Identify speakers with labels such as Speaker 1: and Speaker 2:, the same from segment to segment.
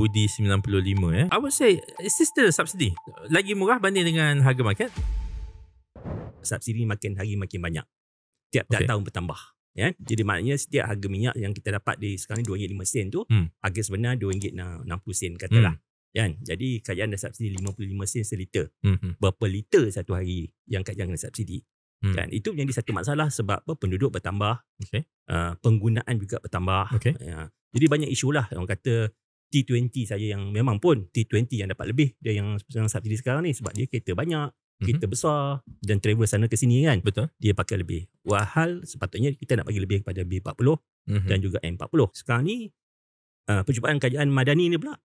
Speaker 1: Budi 95 I would say is this still a subsidy? Lagi murah banding dengan harga market?
Speaker 2: Subsidi makin hari makin banyak. Tiap-tiap tahun bertambah. Ya, jadi maknanya setiap harga minyak yang kita dapat di sekarang ni RM2.05 tu, harga sebenar RM2.60 katalah. Kan? Jadi kerajaan dah subsidi 55 sen seliter. Berapa liter satu hari yang kerajaan kena subsidi. Kan? Itu menjadi satu masalah sebab penduduk bertambah, penggunaan juga bertambah. Ya. Jadi banyak isu lah. Orang kata T20 saja yang memang pun T20 yang dapat lebih dia yang subsidi sekarang ni sebab dia kereta banyak, kereta besar dan travel sana ke sini kan.
Speaker 1: Betul.
Speaker 2: Dia pakai lebih. Walhal sepatutnya kita nak bagi lebih kepada B40 dan juga M40. Sekarang ni percubaan kerajaan Madani ni pula,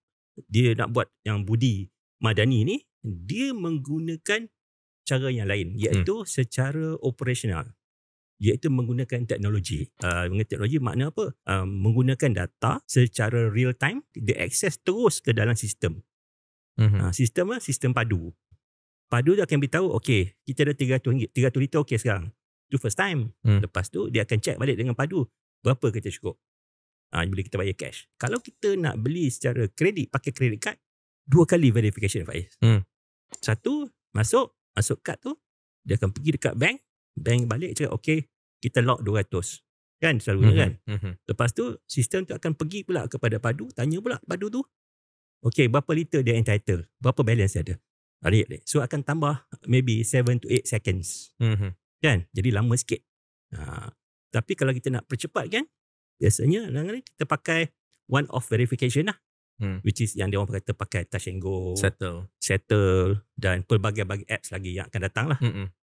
Speaker 2: dia nak buat yang Budi Madani ni, dia menggunakan cara yang lain, iaitu secara operasional, iaitu menggunakan teknologi. Menggunakan teknologi makna apa? Menggunakan data secara real time, dia akses terus ke dalam sistem. Sistem padu. Padu dia akan beritahu, okey, kita ada RM300, 300 liter okey sekarang. Itu first time. Lepas tu dia akan check balik dengan padu, berapa kita cukup. Bila kita bayar cash. Kalau kita nak beli secara kredit, pakai credit card, 2 kali verification, Faiz. Satu, masuk kad tu, dia akan pergi dekat bank balik cakap, okey, kita lock 200. Kan selalunya kan. Lepas tu, sistem tu akan pergi pula kepada padu, tanya pula padu tu, okey, berapa liter dia entitled, berapa balance dia ada. So akan tambah maybe 7 to 8 seconds. Kan? Jadi lama sikit. Tapi kalau kita nak percepat kan, biasanya kita pakai one off verification lah. Which is yang dia orang kata pakai touch and go, settle dan pelbagai-bagai apps lagi yang akan datang lah.